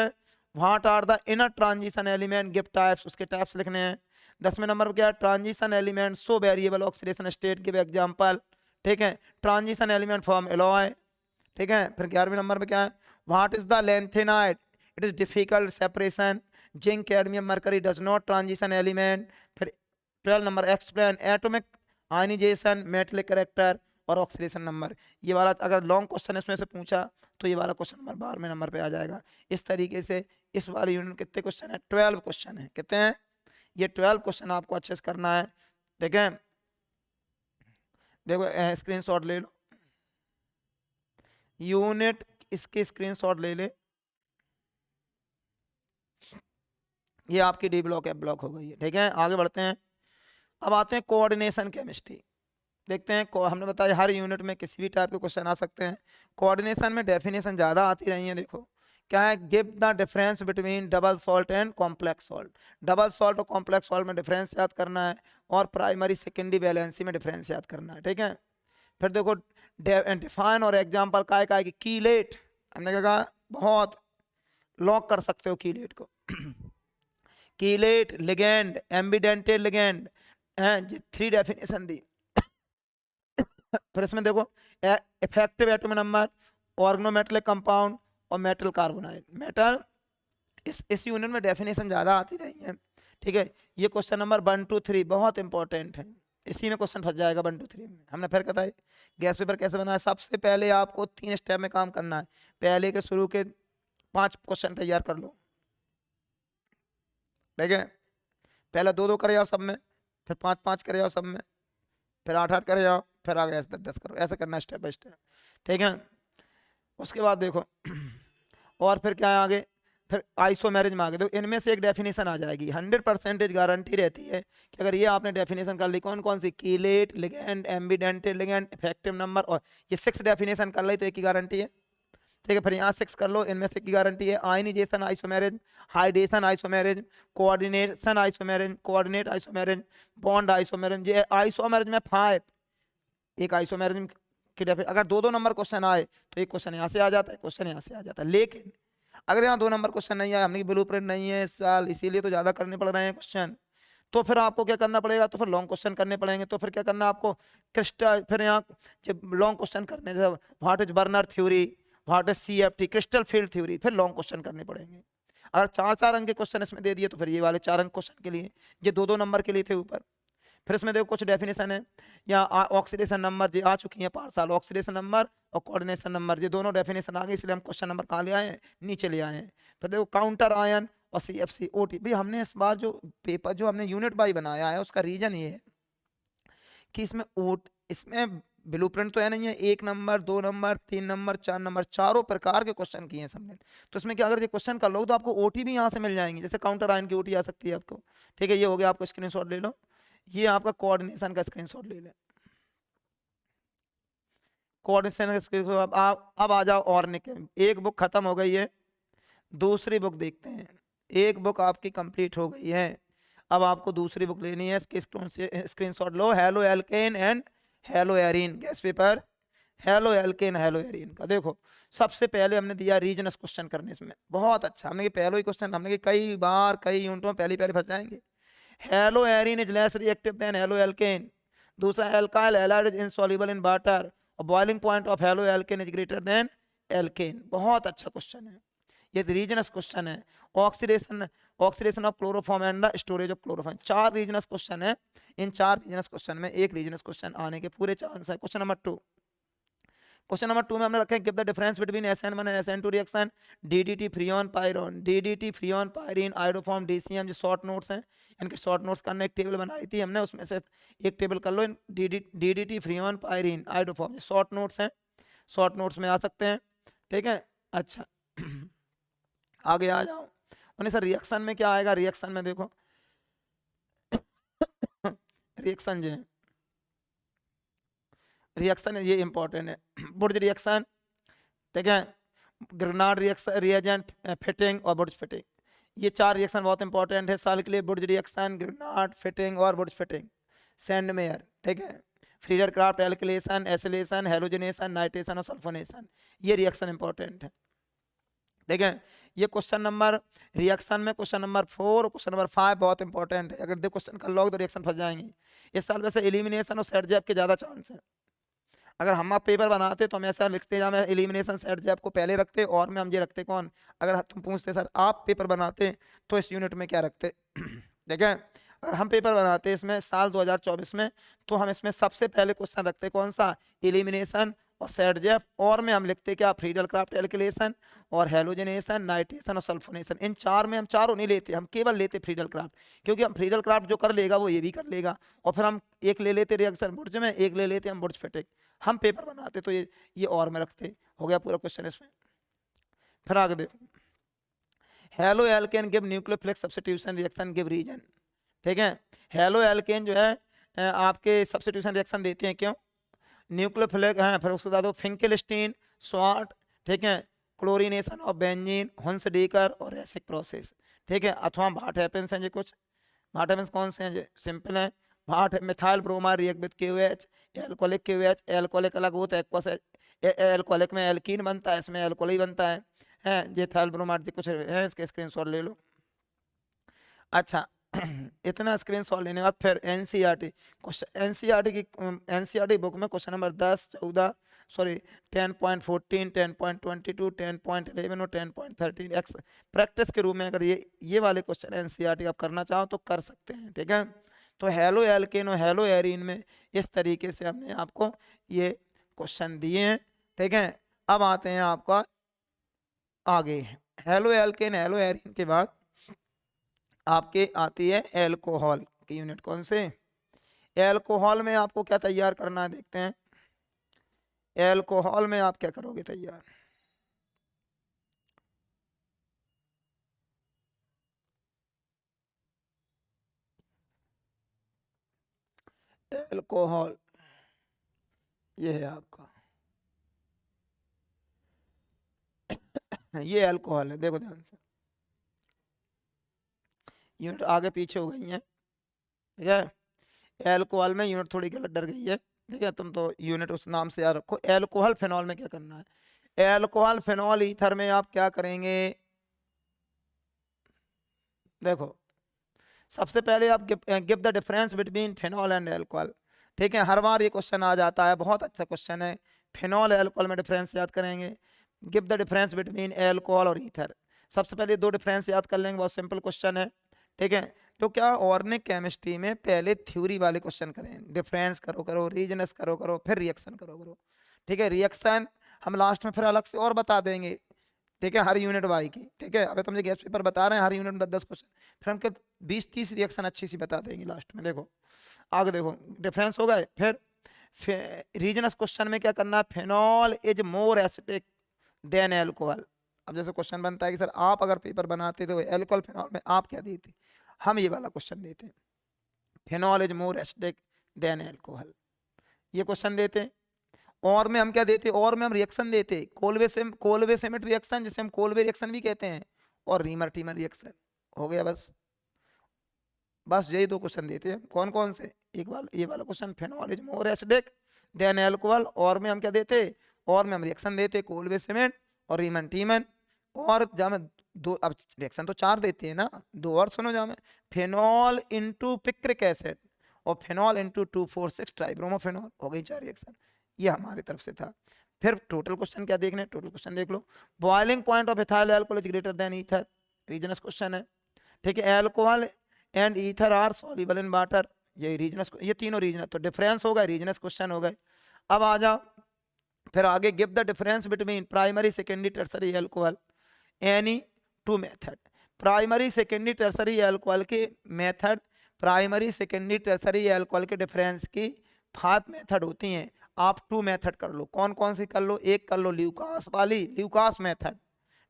what are the inner transition element, give types, उसके टाइप्स लिखने हैं। 10वें नंबर पर क्या है? Transition element so variable oxidation state, give example. ठीक है, ट्रांजिशन एलिमेंट फॉर्म एलॉय। ठीक है, फिर 11वें नंबर पे क्या है? What is the lanthanide, it is difficult separation, zinc cadmium mercury does not transition element. फिर 12 number, explain atomic ionization, metallic character और ऑक्सीडेशन नंबर। ये वाला अगर लॉन्ग क्वेश्चन इसमें से पूछा तो ये वाला क्वेश्चन नंबर 12वें नंबर पे आ जाएगा। इस तरीके से इस वाले यूनिट कितने क्वेश्चन है? 12 क्वेश्चन है। कितने हैं? ये 12 क्वेश्चन आपको अच्छे से करना है। ठीक है, देखो स्क्रीनशॉट ले लो, यूनिट इसके स्क्रीनशॉट ले ले। ये आपकी डी ब्लॉक एफ ब्लॉक हो गई है। ठीक है, आगे बढ़ते हैं। अब आते हैं कोऑर्डिनेशन केमिस्ट्री, देखते हैं। हमने बताया हर यूनिट में किसी भी टाइप के क्वेश्चन आ सकते हैं। कोऑर्डिनेशन में डेफिनेशन ज़्यादा आती रही है। देखो क्या है? Give the difference between double salt and complex salt, double salt और कॉम्प्लेक्स सॉल्ट में डिफरेंस याद करना है, और प्राइमरी सेकेंडरी बैलेंसी में डिफरेंस याद करना है। ठीक है, फिर देखो डिफाइन और एग्जाम्पल काय काय की। कीलेट, हमने क्या कहा? बहुत लॉक कर सकते हो कीलेट को। Chelate, ligand, ambidentate ligand, 3 definition दी। फिर इसमें देखो effective atomic number, organometallic compound और मेटल कार्बोनाइड। मेटल इस यूनिट में डेफिनेशन ज़्यादा आती रही है। ठीक है, ये क्वेश्चन नंबर 1 2 3 बहुत इंपॉर्टेंट है, इसी में क्वेश्चन फंस जाएगा 1 2 3 में। हमने फिर कहता है गैस पेपर कैसे बनाया। सबसे पहले आपको 3 स्टेप में काम करना है। पहले के शुरू के 5 क्वेश्चन तैयार कर लो, ठीक है, पहले 2-2 करे जाओ सब में, फिर 5-5 करे जाओ सब में, फिर 8-8 करे जाओ, फिर आगे ऐसे 10-10 करो, ऐसे करना स्टेप बाय स्टेप। ठीक है, उसके बाद देखो और फिर क्या है आगे, फिर आइसोमेरिज में आगे देखो, इनमें से एक डेफिनेशन आ जाएगी, 100% गारंटी रहती है कि अगर ये आपने डेफिनेशन कर ली, कौन कौन सी, chelate, ligand, ambidentate ligand, effective number, और ये 6 डेफिनेशन कर ली तो एक की गारंटी है। ठीक है, फिर यहाँ 6 कर लो, इनमें से की गारंटी है, ionisation isomerism, hydration isomerism, coordination isomerism, coordinate isomerism, bond isomerism. ये आइसोमेरिज में 5 एक आइसोमेरिज्म की अगर 2-2 नंबर क्वेश्चन आए तो एक क्वेश्चन यहाँ से आ जाता है, क्वेश्चन यहाँ से आ जाता है। लेकिन अगर यहाँ 2 नंबर क्वेश्चन नहीं आया, हमने ब्लूप्रिंट नहीं है इस साल, इसीलिए तो ज्यादा करने पड़ रहे हैं क्वेश्चन, तो फिर आपको क्या करना पड़ेगा, तो फिर लॉन्ग क्वेश्चन करने पड़ेंगे। तो फिर क्या करना आपको, क्रिस्टल, फिर यहाँ जब लॉन्ग क्वेश्चन करने से what is burner theory, what is CFT, crystal field theory, फिर लॉन्ग क्वेश्चन करने पड़ेंगे। अगर 4-4 अंक के क्वेश्चन इसमें दे दिए तो फिर ये वाले 4 अंक क्वेश्चन के लिए, ये 2-2 नंबर के लिए थे ऊपर। फिर इसमें देखो कुछ डेफिनेशन है, या ऑक्सीडेशन नंबर जी आ चुकी है 5 साल, ऑक्सीडेशन नंबर और कोऑर्डिनेशन नंबर, ये दोनों डेफिनेशन आ गई, इसलिए हम क्वेश्चन नंबर कहाँ ले आए हैं, नीचे ले आए हैं। फिर देखो काउंटर आयन और CFC OT, भाई हमने इस बार जो पेपर जो हमने यूनिट बाई बनाया है उसका रीजन ये है कि इसमें ब्लूप्रिंट तो है नहीं है, 1 नंबर 2 नंबर 3 नंबर 4 नंबर, चारों प्रकार के क्वेश्चन किए हैं सबने। तो इसमें क्या, अगर ये क्वेश्चन कर लो तो आपको OT भी यहाँ से मिल जाएंगे, जैसे काउंटर आयन की OT आ सकती है आपको। ठीक है, ये हो गया, आपको स्क्रीनशॉट ले लो, ये आपका कोऑर्डिनेशन का स्क्रीनशॉट ले लें, कोऑर्डिनेशन का स्क्रीनशॉट। अब आ जाओ ऑर्निक, एक बुक खत्म हो गई है, दूसरी बुक देखते हैं। एक बुक आपकी कंप्लीट हो गई है, अब आपको दूसरी बुक लेनी है, इसके screenshot low, halo alkane and hello arene gas paper, halo alkane hello arene का। देखो सबसे पहले हमने दिया रीजनस क्वेश्चन करने, इसमें बहुत अच्छा, हमने पहले ही क्वेश्चन हमने कई बार कई यूनिटों में पहले पहले फंस जाएंगे। Halo arene is less reactive than halo alkane, दूसरा alkyl halide is insoluble in water, और boiling point of halo alkane is greater than alkane. बहुत अच्छा क्वेश्चन है, ये रीजनस क्वेश्चन है। Oxidation oxidation of chloroform and the storage of chloroform, 4 reasons question है। इन 4 reasons question में एक रीजनस क्वेश्चन आने के पूरे चांस है। क्वेश्चन नंबर 2, क्वेश्चन नंबर 2 में हमने रखा है give the difference between SN1 and SN2 reaction, DDT freon pyrone, DDT freon pyrene iodoform DCM। जो शॉर्ट नोट्स हैं, इनके शॉर्ट नोट्स करने एक टेबल बनाई थी हमने, उसमें से एक टेबल कर लो, DDT freon pyrene iodoform, short notes हैं, शॉर्ट नोट्स में आ सकते हैं। ठीक है, अच्छा आगे आ जाओ। उन्हें सर रिएक्शन में क्या आएगा, रिएक्शन में देखो रिएक्शन जो है, रिएक्शन ये इंपॉर्टेंट है, बुर्ज रिएक्शन, ठीक है, ग्रेनाड रिएक्शन, रिएजेंट फिटिंग और बुर्ज फिटिंग, ये 4 रिएक्शन बहुत इंपॉर्टेंट है साल के लिए, बुर्ज रिएक्शन, ग्रेनाड फिटिंग और बुर्ज फिटिंग। सेंड मेयर, ठीक है, Friedel Crafts alkylation, acylation, halogenation, nitration और सल्फोनेशन, ये रिएक्शन इंपॉर्टेंट है। ठीक है, ये क्वेश्चन नंबर रिएक्शन में क्वेश्चन नंबर 4 और क्वेश्चन नंबर 5 बहुत इंपॉर्टेंट है, अगर दो क्वेश्चन कर लोगे तो रिएक्शन फंस जाएंगे। इस साल वैसे एलिमिनेशन और सेट जैब के ज़्यादा चांस है, अगर हम आप पेपर बनाते तो हम ऐसा लिखते जा, मैं एलिमिनेशन सेट जैब को पहले रखते और में हम ये रखते कौन, अगर तुम पूछते सर आप पेपर बनाते तो इस यूनिट में क्या रखते ठीक है, अगर हम पेपर बनाते इसमें साल 2024 में तो हम इसमें सबसे पहले क्वेश्चन रखते कौन सा, एलिमिनेशन और सेट जैब, और में हम लिखते क्या, फ्रीडल क्राफ्ट एल्किलेशन और हेलोजिनेशन, नाइट्रेशन और सल्फोनेशन। इन 4 में हम चारों नहीं लेते, हम केवल लेते फ्रीडल क्राफ्ट, क्योंकि हम फ्रीडल क्राफ्ट जो कर लेगा वो ये भी कर लेगा, और फिर हम एक ले लेते रिएक्शन बुर्ज में, एक ले लेते हम बुर्ज फिटिंग। हम पेपर बनाते तो ये और में रखते, हो गया पूरा क्वेश्चन इसमें। फिर आगे देखो, haloalkane give nucleophilic substitution reaction give reason. ठीक है, हेलो एल्केन जो है आपके सब्स्टिट्यूशन रिएक्शन देते हैं, क्यों, न्यूक्लियोफिलिक है, फिर उसके बाद फिंकेलस्टीन, स्वाट, ठीक है, क्लोरीनेशन ऑफ बेंजीन, हुंसडीकर और एसिक प्रोसेस। ठीक है, अथवा भाट हैपेंस हैं, जो कुछ भाट हैपेंस कौन से हैं, सिंपल है, what methyl bromide react with KOH, alcoholic KOH, alcoholic अलग होता है, एक्वस एल्कोहलिक में एल्कीन बनता है, इसमें एल्कोहल ही बनता है जे थाइल ब्रोमाइड जो कुछ है, इसके स्क्रीनशॉट ले लो। अच्छा इतना स्क्रीनशॉट लेने के बाद फिर एनसीईआरटी क्वेश्चन, एनसीईआरटी बुक में क्वेश्चन नंबर 10, 14, सॉरी 10.14, 10.22, 10.11 और 10.13 एक्स प्रैक्टिस के रूप में, अगर ये वाले क्वेश्चन एनसीईआरटी आप करना चाहो तो कर सकते हैं। ठीक है, तो हेलो एल्केन और हेलो एरीन में इस तरीके से हमने आपको ये क्वेश्चन दिए हैं। ठीक है, अब आते हैं आपका आगे, हेलो एल्केन हेलो एरीन के बाद आपके आती है एल्कोहल की यूनिट। कौन से? एल्कोहल में आपको क्या तैयार करना है, देखते हैं। एल्कोहल में आप क्या करोगे तैयार? एल्कोहल ये है आपका, ये एल्कोहल है। देखो ध्यान से, यूनिट आगे पीछे हो गई है, ठीक है। एल्कोहल में यूनिट थोड़ी गलत डर गई है, ठीक है। तुम तो यूनिट उस नाम से याद रखो। एल्कोहल फेनॉल में क्या करना है? एल्कोहल फेनॉल ईथर में आप क्या करेंगे? देखो, सबसे पहले आप give the difference between phenol and alcohol, ठीक है। हर बार ये क्वेश्चन आ जाता है, बहुत अच्छा क्वेश्चन है। फेनॉल एल्कोहल में डिफरेंस याद करेंगे। Give the difference between alcohol और ईथर। सबसे पहले दो डिफरेंस याद कर लेंगे, बहुत सिंपल क्वेश्चन है, ठीक है। तो क्या ऑर्गेनिक केमिस्ट्री में पहले थ्योरी वाले क्वेश्चन करें, डिफरेंस करो करो, रीजनस करो करो, फिर रिएक्शन करो करो, ठीक है। रिएक्शन हम लास्ट में फिर अलग से और बता देंगे, ठीक है, हर यूनिट वाई की, ठीक है। अभी तुमसे गैस पेपर बता रहे हैं, हर यूनिट में 10-10 क्वेश्चन, फिर हमके 20-30 रिएक्शन अच्छी सी बता देंगे लास्ट में। देखो आगे देखो, डिफरेंस हो गए। फिर रीजनस क्वेश्चन में क्या करना है? Phenol is more acidic then alcohol. अब जैसे क्वेश्चन बनता है कि सर आप अगर पेपर बनाते तो एल्कोहल फेनॉल में आप क्या देते, हम ये वाला क्वेश्चन देते हैं, phenol is more acidic then alcohol, ये क्वेश्चन देते हैं। और में हम क्या देते? और में हम रिएक्शन देते, कोलवे सेमेट रिएक्शन, जिसे हम कोलवे रिएक्शन भी कहते हैं, और रीमर टीमर रिएक्शन। हो गया बस, बस यही दो क्वेश्चन देते हैं। कौन कौन से? एक वाला ये वाला question, phenol is more acidic then alcohol. और में हम क्या देते? और में हम रिएक्शन देते, कोलवे सीमेंट और रीमन टीमन। और जहाँ में दो, अब रिएक्शन तो 4 देते हैं ना, दो और सुनो, जहाँ में फेनॉल इंटू पिक्रिक एसिड और फेनॉल इंटू 2,4,6 ट्राइब्रोमोफेनॉल। हो गई 4 रिएक्शन, ये हमारी तरफ से था। फिर टोटल क्वेश्चन क्या देखने? टोटल क्वेश्चन देख लो। Boiling point of ethyl alcohol is greater than ether, reasons question है, ठीक है। Alcohol and ether are soluble in water, ये रीजनस, ये तीनों रीजन, तो डिफरेंस होगा, रीजनस क्वेश्चन हो गए। अब आ जाओ फिर आगे, give the difference between primary secondary tertiary alcohol any two method. Primary secondary tertiary alcohol के method, primary secondary tertiary alcohol के डिफरेंस की 5 मेथड होती हैं। आप 2 मेथड कर लो। कौन कौन सी कर लो? एक कर लो ल्यूकास वाली, ल्यूकास मेथड,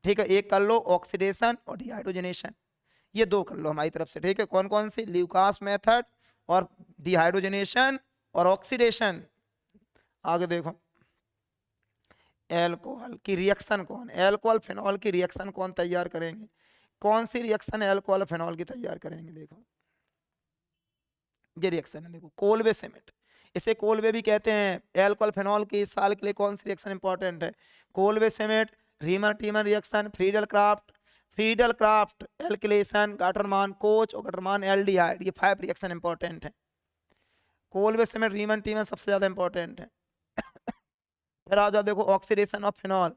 ठीक है। एक कर लो ऑक्सीडेशन और डिहाइड्रोजनेशन, ये दो कर लो हमारी तरफ से, ठीक है। कौन कौन सी? ल्यूकास मेथड और डिहाइड्रोजनेशन और ऑक्सीडेशन। आगे देखो, एल्कोहल की रिएक्शन कौन, एल्कोहल फेनॉल की रिएक्शन कौन तैयार करेंगे? कौन सी रिएक्शन एल्कोहल फेनॉल की तैयार करेंगे? देखो ये रिएक्शन है, देखो कोलवे सीमेंट, इसे कोलवे भी कहते हैं। एल्कोहल फेनॉल की इस साल के लिए कौन सी रिएक्शन इंपॉर्टेंट है? Colway cement, reamer teamer reaction, Friedel craft alkylation, Gattermann coach और गाटरमान एल्डिहाइड, ये 5 रिएक्शन इंपॉर्टेंट है। कोलवे सीमेंट, रीमर टीमर सबसे ज्यादा इंपॉर्टेंट है। फिर आ जाओ, देखो ऑक्सीडेशन ऑफ फेनॉल,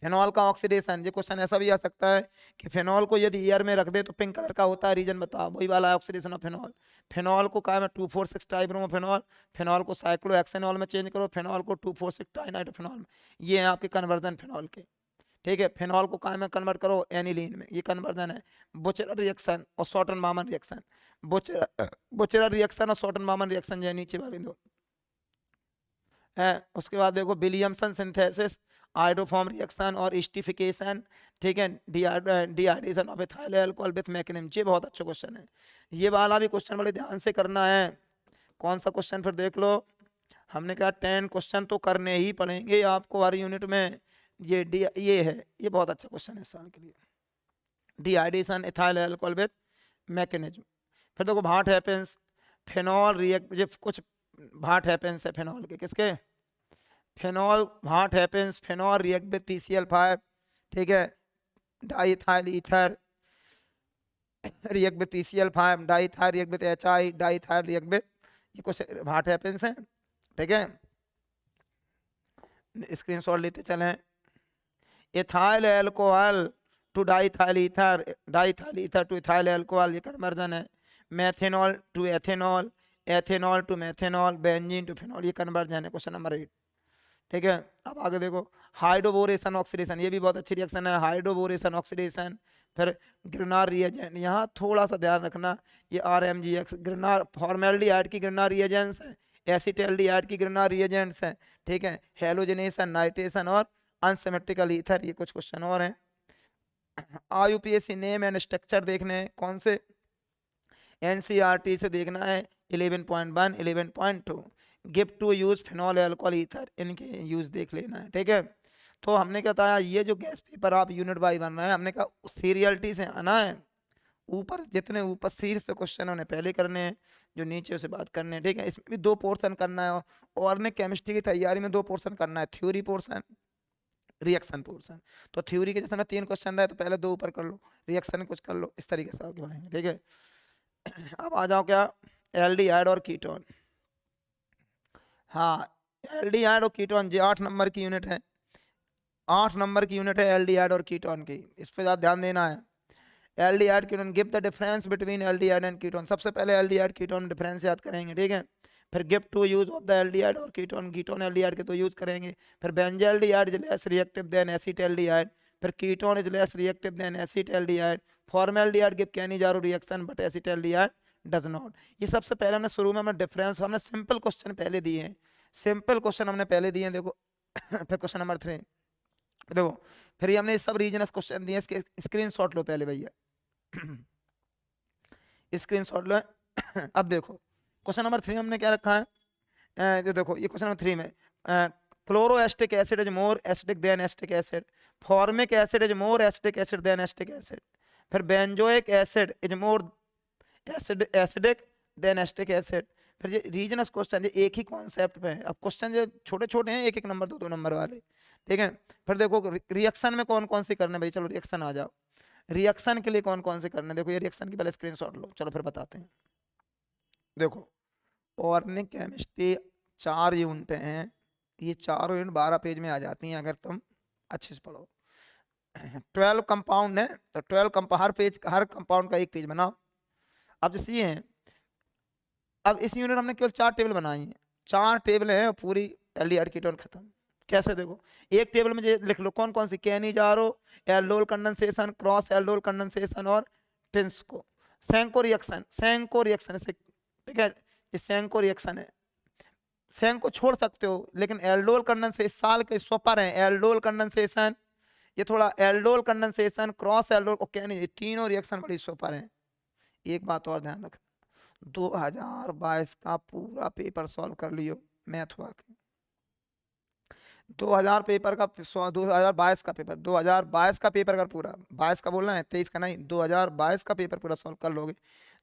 फेनॉल का ऑक्सीडेशन। ये क्वेश्चन ऐसा भी आ सकता है कि फेनॉल को यदि एयर में रख दे तो पिंक कलर का होता है, रीजन बताओ, वही वाला ऑक्सीडेशन ऑफ फेनॉल। फेनॉल को क्या में 2,4,6 ट्राइब्रोमोफेनॉल, फेनॉल को साइक्लोहेक्सेनॉल में चेंज करो, फेनॉल को 2,4,6 ट्राइनाइट्रोफेनॉल में। ये है आपके कन्वर्जन फेनॉल के, ठीक है। फेनॉल को काय में कन्वर्ट करो? एनिलीन में, ये कन्वर्जन है। बुचरर रिएक्शन और शॉर्टन मामन रिएक्शन, बुचरर रिएक्शन और शॉर्टन मामन रिएक्शन, ये नीचे वाले दो है। उसके बाद देखो विलियमसन सिंथेसिस, आइडोफॉर्म रिएक्शन और स्टिफिकेशन, ठीक है। Dehydration of ethyl alcohol with mechanism, ये बहुत अच्छा क्वेश्चन है। ये वाला भी क्वेश्चन बड़े ध्यान से करना है। कौन सा क्वेश्चन? फिर देख लो, हमने कहा 10 क्वेश्चन तो करने ही पड़ेंगे आपको हर यूनिट में। ये है, ये बहुत अच्छा क्वेश्चन है इस साल के लिए, dehydration ethyl alcohol with mechanism. फिर देखो व्हाट हैपेंस, फेनॉल रिएक्ट, ये कुछ व्हाट हैपेंस है फेनॉल के, किसके? Phenol, what happens, phenol react with PCl5, ठीक है। Diethyl ether react with PCl5, diethyl react with HI, diethyl react with, ये कुछ व्हाट हैपेंस है, ठीक है। स्क्रीनशॉट लेते चलें। Ethyl alcohol to diethyl ether, diethyl ether to ethyl alcohol, ये कन्वर्जन है। Methanol to ethanol, ethanol to methanol, benzene to phenol, ये कन्वर्जन है। क्वेश्चन नंबर 8, ठीक है। अब आगे देखो, हाइड्रोबोरेशन ऑक्सीडेशन, ये भी बहुत अच्छी रिएक्शन है, हाइड्रोबोरेशन ऑक्सीडेशन। फिर ग्रिनार रिएजेंट, यहाँ थोड़ा सा ध्यान रखना, ये RMGX ग्रिनार, फॉर्मेल्डिहाइड की ग्रिनार रिएजेंट्स है, एसिटल्डिहाइड की ग्रिनार रिएजेंट्स हैं, ठीक है। हेलोजनेशन, नाइट्रेशन और अनसिमेट्रिकल ईथर, ये कुछ क्वेश्चन और हैं। IUPAC नेम एंड स्ट्रक्चर देखने हैं, कौन से, NCERT से देखना है 11.1 11.2, give two use phenol alcohol ether, इनके यूज देख लेना है, ठीक है। तो हमने क्या बताया, ये जो गैस पेपर आप यूनिट बाई बन रहा है, हमने कहा सीरियलिटी से आना है, ऊपर जितने ऊपर सीरीज पे क्वेश्चन उन्हें पहले करने हैं, जो नीचे उसे बात करने हैं, ठीक है। इसमें भी 2 पोर्शन करना है, और ने केमिस्ट्री की तैयारी में 2 पोर्शन करना है, थ्योरी पोर्शन, रिएक्शन पोर्शन। तो थ्योरी के जैसे ना 3 क्वेश्चन है, तो पहले 2 ऊपर कर लो, रिएक्शन कुछ कर लो, इस तरीके से आगे बढ़ेंगे, ठीक है। अब आ जाओ क्या, एल्डिहाइड और कीटोन। हाँ, एल्डिहाइड और कीटोन जी 8 नंबर की यूनिट है, 8 नंबर की यूनिट है एल्डिहाइड और कीटोन की, इस पे ज़्यादा ध्यान देना है। Aldehyde ketone, give the difference between aldehyde and ketone, सबसे पहले एल्डिहाइड कीटोन डिफरेंस याद करेंगे, ठीक है। फिर give two use of the aldehyde और कीटोन, कीटोन एल्डिहाइड के तो यूज करेंगे। फिर benzaldehyde is less reactive than acetaldehyde, फिर ketone is less reactive than acetaldehyde, formaldehyde give Cannizzaro reaction but acetaldehyde does not. ये सबसे पहले हमने शुरू में हमने डिफरेंस, हमने सिंपल क्वेश्चन पहले दिए हैं, सिंपल क्वेश्चन हमने पहले दिए हैं, देखो। फिर क्वेश्चन नंबर 3 देखो, फिर ये हमने सब रीजनस क्वेश्चन दिए, इसके स्क्रीनशॉट लो पहले भैया, स्क्रीनशॉट लो। अब देखो क्वेश्चन नंबर 3 हमने क्या रखा है, ये देखो, ये क्वेश्चन नंबर 3 में chloroacetic acid is more acidic than acetic acid, formic acid is more acidic acid than acetic acid, फिर benzoic acid is more acidic than acetic acid. फिर ये रीजनस क्वेश्चन, ये एक ही कॉन्सेप्ट पे है, अब क्वेश्चन ये छोटे छोटे हैं, 1 1 नंबर 2 2 नंबर वाले, ठीक है। फिर देखो रिएक्शन में कौन कौन सी करने भाई, चलो रिएक्शन आ जाओ, रिएक्शन के लिए कौन कौन से करने, देखो ये रिएक्शन की पहले स्क्रीनशॉट लो, चलो फिर बताते हैं। देखो ऑर्गेनिक केमिस्ट्री 4 यूनिट हैं, ये 4 यूनिट 12 पेज में आ जाती हैं अगर तुम अच्छे से पढ़ो। 12 कंपाउंड है, तो 12 हर पेज, हर कंपाउंड का 1 पेज बनाओ। अब जैसे ये है, अब इस यूनिट हमने केवल 4 टेबल बनाई हैं, 4 टेबल हैं, पूरी एल्डिहाइड कीटोन खत्म। कैसे, देखो एक टेबल में ये लिख लो कौन कौन सी, Cannizzaro, aldol condensation, cross aldol condensation और टिंस्को, सेंको रिएक्शन, सेंको रिएक्शन से, ठीक है। ये सेंको रिएक्शन है, सेंको छोड़ सकते हो, लेकिन एल्डोल कंडेंसेशन साल के स्वपर है, एल्डोल कंडेंसेशन, ये थोड़ा एल्डोल कंडेंसेशन, क्रॉस एल्डोल और कैनी, ये तीनों रिएक्शन बड़ी स्वपर हैं। एक बात और ध्यान रखना, 2022 का पूरा पेपर सॉल्व कर लियो मैथ हुआ के, 2000 पेपर का 2022 का पेपर, 2022 का पेपर अगर पूरा 22 का बोलना है, 23 का नहीं, 2022 का पेपर पूरा सॉल्व कर लोगे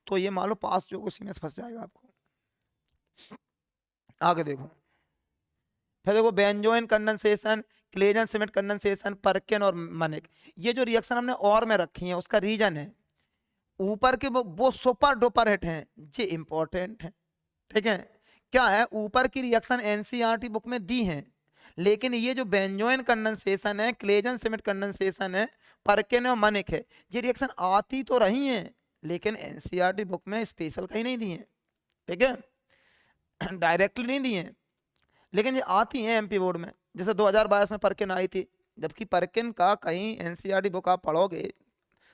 तो ये मान लो पास जो उसी में फंस जाएगा आपको। आगे देखो, फिर देखो benzoin condensation, Claisen cement condensation, परकिन और मनिक, ये जो रिएक्शन हमने और में रखी है उसका रीजन है, ऊपर के वो सुपर डुपर हिट हैं, ये इंपॉर्टेंट है, ठीक है। क्या है, ऊपर की रिएक्शन एनसीईआरटी बुक में दी है, लेकिन ये जो बेंजोइन कंडेंसेशन है, क्लेजन सीमेंट कंडेंसेशन है, परकिन और मनिक है, ये रिएक्शन आती तो रही हैं, लेकिन एनसीईआरटी बुक में स्पेशल कहीं नहीं दी है, ठीक है, डायरेक्टली नहीं दी है, लेकिन ये आती हैं एमपी बोर्ड में। जैसे 2022 में परकिन आई थी, जबकि परकिन का कहीं एनसीईआरटी बुक आप पढ़ोगे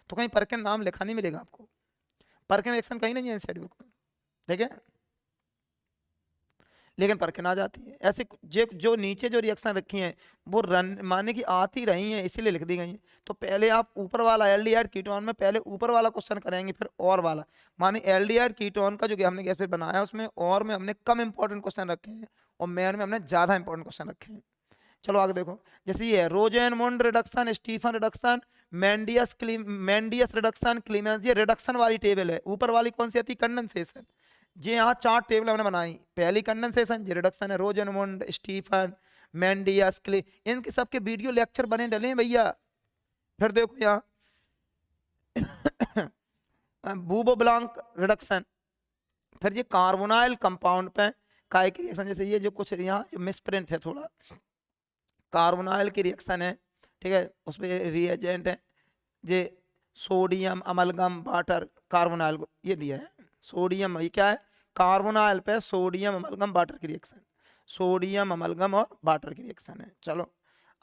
तो कहीं परकिन नाम लिखा नहीं मिलेगा आपको, परकिन रिएक्शन कहीं नहीं है एनसीईआरटी बुक में, ठीक है, लेकिन परकिन आ जाती है। ऐसे जो नीचे जो रिएक्शन रखी हैं वो रन माने की आती रही हैं, इसीलिए लिख दी गई हैं। तो पहले आप ऊपर वाला एल्डिहाइड कीटोन में पहले ऊपर वाला क्वेश्चन करेंगे, फिर और वाला, माने एल्डिहाइड कीटोन का जो हमने गैस पे बनाया उसमें और में हमने कम इंपॉर्टेंट क्वेश्चन रखे हैं और मेन में हमने ज्यादा इंपॉर्टेंट क्वेश्चन रखे हैं। चलो आगे देखो, जैसे ये है Rosenmund reduction, Stephen reduction, Mendius reduction, Clemmensen, ये रिडक्शन वाली टेबल है। ऊपर वाली कौन सी आती है, कंडेंसेशन। जी यहाँ 4 टेबल हमने बनाई, पहली कंडेंसेशन, ये रिडक्शन है, रोजेनमुंड, स्टीफन, मेंडियस, इनके सबके वीडियो लेक्चर बने डले हैं भैया। फिर देखो यहाँ बूबो ब्लांक रिडक्शन, फिर ये कार्बोनाइल कंपाउंड पे काय की रिएक्शन, जैसे ये जो कुछ यहाँ जो मिसप्रिंट है थोड़ा, कार्बोनाइल की रिएक्शन है, ठीक है, उसमें रिएजेंट है, ये सोडियम अमलगम वाटर कार्बोनाइल ये दिया है, सोडियम, ये क्या है, कार्बोनाइल पे सोडियम अमलगम वाटर की रिएक्शन, सोडियम अमलगम और वाटर की रिएक्शन है। चलो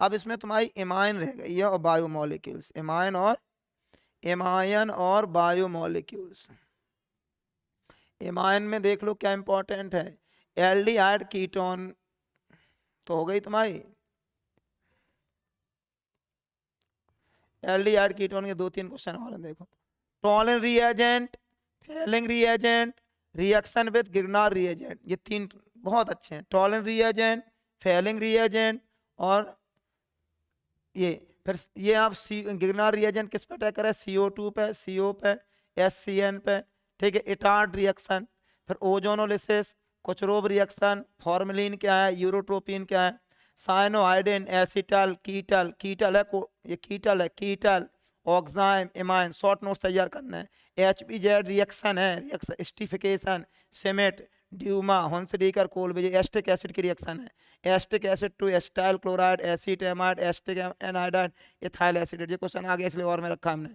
अब इसमें तुम्हारी एमाइन रह गई है और बायोमोलिक्यूल्स, एमायन और बायोमोलिक्यूल्स। एमाइन में देख लो क्या इंपॉर्टेंट है, एल्डिहाइड कीटोन तो हो गई तुम्हारी, एल्डिहाइड कीटोन के 2-3 क्वेश्चन और हैं देखो, Tollens reagent, Fehling reagent, reaction with Grignard reagent, ये 3 बहुत अच्छे हैं, टॉलिन रिएजेंट, फेलिंग रिएजेंट और ये फिर ये आप गिरनार रिएजेंट किस पे अटैक करे, CO2 पे, CO पे, SCN पे, ठीक है, इटार्ड रिएक्शन, फिर ओजोनोलिसिस, कोचरोव रिएक्शन, फॉर्मेलिन क्या है, यूरोट्रोपिन क्या है, साइनोहाइडिन, एसिटल, कीटल, कीटल है ये कीटल है, ketal, oxime, imine, short notes तैयार करना है, HBZ रिएक्शन है, रिएक्शन एस्टिफिकेशन, सेमेट, Dumas, Hunsdiecker, Kolbe's, acetic acid की रिएक्शन है, acetic acid to acetyl chloride, acetamide, acetic anhydride, ethyl acid, ये क्वेश्चन आ गया इसलिए और में रखा हमने,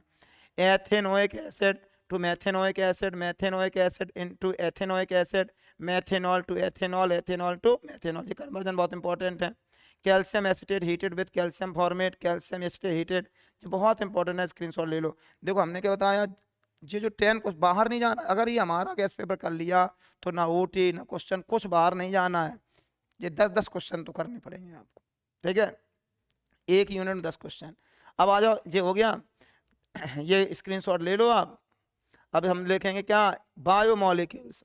ethanoic acid to methanoic acid, methanoic acid into ethanoic acid, methanol to ethanol, ethanol to methanol, ये कन्वर्जन बहुत इंपॉर्टेंट है, calcium acetate heated with calcium formate, calcium acetate heated, ये बहुत इंपॉर्टेंट है, स्क्रीनशॉट ले लो। देखो हमने क्या बताया, ये जो 10 कुछ बाहर नहीं जाना, अगर ये हमारा गैस पेपर कर लिया तो ना OT ना क्वेश्चन कुछ बाहर नहीं जाना है, ये 10-10 क्वेश्चन तो करने पड़ेंगे आपको, ठीक है, एक यूनिट में 10 क्वेश्चन। अब आ जाओ, ये हो गया, ये स्क्रीनशॉट ले लो आप। अब हम लिखेंगे क्या, बायोमोलिक्यूल्स,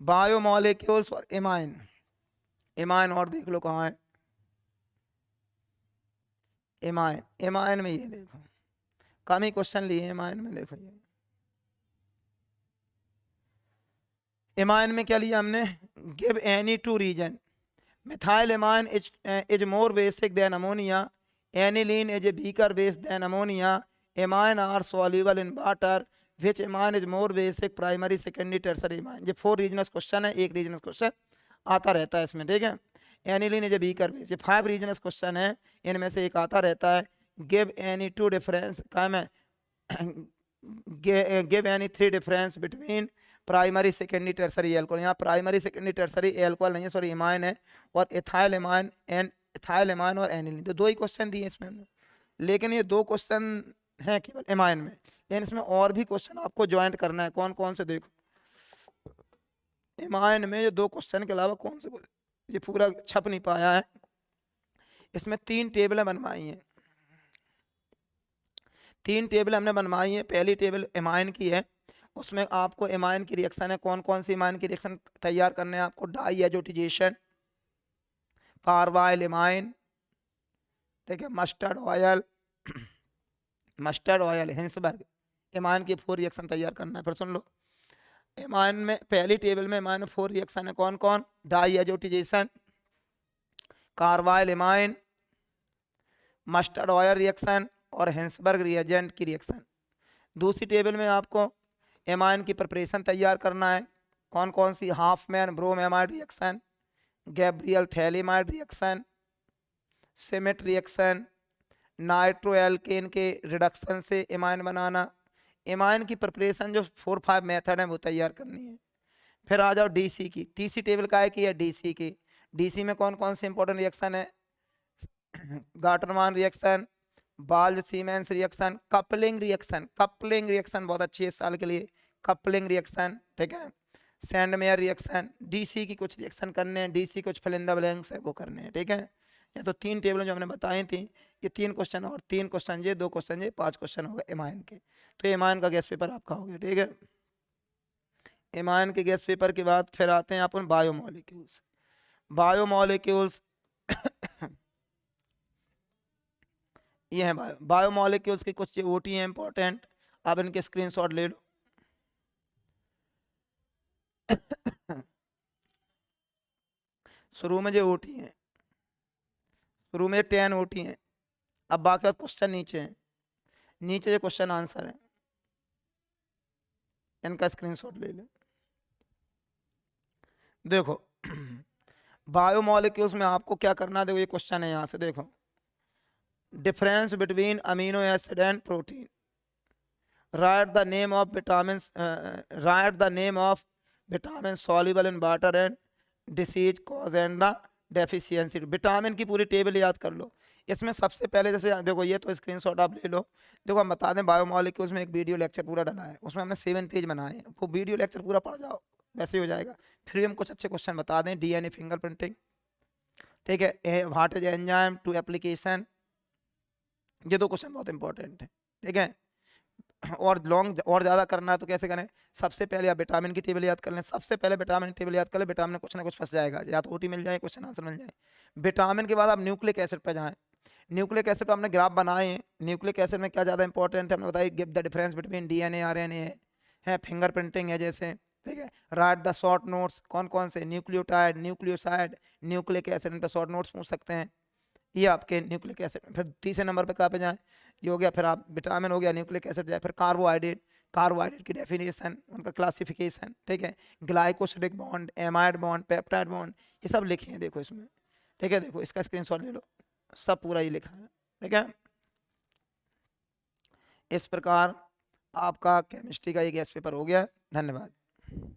बायोमोलिक्यूल्स और इमाइन, इमाइन और देख लो कहाँ है, इमाइन, इमाइन में ये देखो कम ही क्वेश्चन लिए इमाइन में, देखो ये इमाइन में क्या लिया हमने, give any 2 reason, methyl amine is more basic than ammonia, aniline is a weaker base than ammonia, amine are soluble in water, which amine is more basic, primary secondary tertiary amine, ये 4 reasons question है, एक reasons question आता रहता है इसमें, ठीक है, aniline is a weaker base, ये 5 रीजनस क्वेश्चन है, इनमें से एक आता रहता है, गिव एनी 2 डिफरेंस, क्या है give any 3 difference between primary secondary tertiary alcohol, यहाँ प्राइमरी सेकेंडरी टर्सरी एल्कोहल नहीं है, सॉरी इमाइन है, और ethyl imine and ethyl imine और एनिलीन, तो 2 ही क्वेश्चन दिए इसमें हमने, लेकिन ये 2 क्वेश्चन हैं केवल इमाइन में, लेकिन इसमें और भी क्वेश्चन आपको ज्वाइंट करना है, कौन कौन से देखो, इमाइन में जो 2 क्वेश्चन के अलावा कौन से, ये पूरा छप नहीं पाया है, इसमें 3 टेबलें बनवाई हैं, 3 टेबल हमने बनवाई है, पहली टेबल इमाइन की है, उसमें आपको इमाइन की रिएक्शन है, कौन कौन सी इमाइन की रिएक्शन तैयार करने हैं आपको, डाई एजोटिजेशन, कार्बाइल इमाइन, ठीक है, मस्टर्ड ऑयल, हिंसबर्ग, इमाइन की 4 रिएक्शन तैयार करना है। फिर सुन लो, इमाइन में पहली टेबल में इमाइन में 4 रिएक्शन है, कौन कौन, diazotization, carbylamine, mustard oil reaction और हिंसबर्ग रिएजेंट की रिएक्शन। दूसरी टेबल में आपको एमाइन की प्रिपरेशन तैयार करना है, कौन कौन सी, Hofmann bromamide reaction, Gabriel phthalimide reaction, Schmidt reaction, nitroalkane के रिडक्शन से एमाइन बनाना, एमाइन की प्रिपरेशन जो 4-5 मेथड है वो तैयार करनी है। फिर आ जाओ DC की, तीसरी टेबल का है कि DC की, DC में कौन कौन से इंपॉर्टेंट रिएक्शन है, गाटरमान रिएक्शन, बाल्ज सीमेंस reaction, coupling reaction, coupling reaction बहुत अच्छी है इस साल के लिए, कपलिंग रिएक्शन, ठीक है, सैंडमेयर रिएक्शन, DC की कुछ रिएक्शन करने हैं, DC कुछ फिल इन द ब्लैंक्स है वो करने हैं, ठीक है। ये तो 3 टेबलें जो हमने बताई थी, ये 3 क्वेश्चन और 3 क्वेश्चन ये, 2 क्वेश्चन ये, 5 क्वेश्चन हो गए इमाइन के, तो इमाइन का गैस पेपर आपका हो गया, ठीक है। इमाइन के गैस पेपर के बाद फिर आते हैं अपन बायोमोलिक्यूल्स, बायोमोलिक्यूल्स ये है बायोमोलिक्यूल्स की कुछ OT है इंपॉर्टेंट, आप इनके स्क्रीनशॉट ले लो। शुरू में जो OT है, शुरू में 10 OT है, अब बाकी क्वेश्चन नीचे हैं, नीचे जो क्वेश्चन आंसर है, इनका स्क्रीनशॉट ले लो। देखो बायोमोलिक्यूल्स में आपको क्या करना है, देखो ये क्वेश्चन है यहाँ से, देखो difference between amino acid and protein, right the name of vitamin, right the name of vitamin soluble in water and disease cause and the deficiency. Vitamin की पूरी टेबल याद कर लो। इसमें सबसे पहले जैसे देखो, ये तो स्क्रीनशॉट आप ले लो। देखो हम बता दें, बायोमॉलिक्यूल्स में एक वीडियो लेक्चर पूरा डाला है, उसमें हमने 7 पेज बनाए हैं, वो वीडियो लेक्चर पूरा पढ़ जाओ, वैसे ही हो जाएगा। फिर भी हम कुछ अच्छे क्वेश्चन बता दें। डीएनए फिंगरप्रिंटिंग, ठीक है, what is enzyme two application, ये 2 क्वेश्चन बहुत इंपॉर्टेंट है, ठीक है। और लॉन्ग और ज़्यादा करना है तो कैसे करें, सबसे पहले आप विटामिन की टेबल याद कर लें। सबसे पहले विटामिन की टेबल याद कर लें, विटामिन में कुछ ना कुछ फंस जाएगा, या तो ओटी मिल जाए, क्वेश्चन आंसर मिल जाए। विटामिन के बाद आप न्यूक्लिक एसिड पर जाएँ। न्यूक्लिक एसिड पर हमने ग्राफ बनाए हैं। न्यूक्लिक एसिड में क्या ज़्यादा इंपॉर्टेंट है, हमने बताया give the difference between DNA RNA है, फिंगरप्रिंटिंग है जैसे, ठीक है। राइट द शॉर्ट नोट्स, कौन कौन से, न्यूक्लियोटाइड, न्यूक्लियोसाइड, न्यूक्लिक एसिड, इन पर शॉर्ट नोट्स पूछ सकते हैं। ये आपके न्यूक्लिक एसिड। फिर तीसरे नंबर पे कहाँ पे जाएँ, ये हो गया, फिर आप विटामिन हो गया, न्यूक्लिक एसिड जाए, फिर कार्बोहाइड्रेट, कार्बोहाइड्रेट की डेफिनेशन, उनका क्लासिफिकेशन, ठीक है। Glycosidic bond, amide bond, peptide bond, ये सब लिखे हैं देखो इसमें, ठीक है। देखो इसका स्क्रीनशॉट ले लो, सब पूरा ये लिखा है, ठीक है। इस प्रकार आपका केमिस्ट्री का ये गैस पेपर हो गया। धन्यवाद।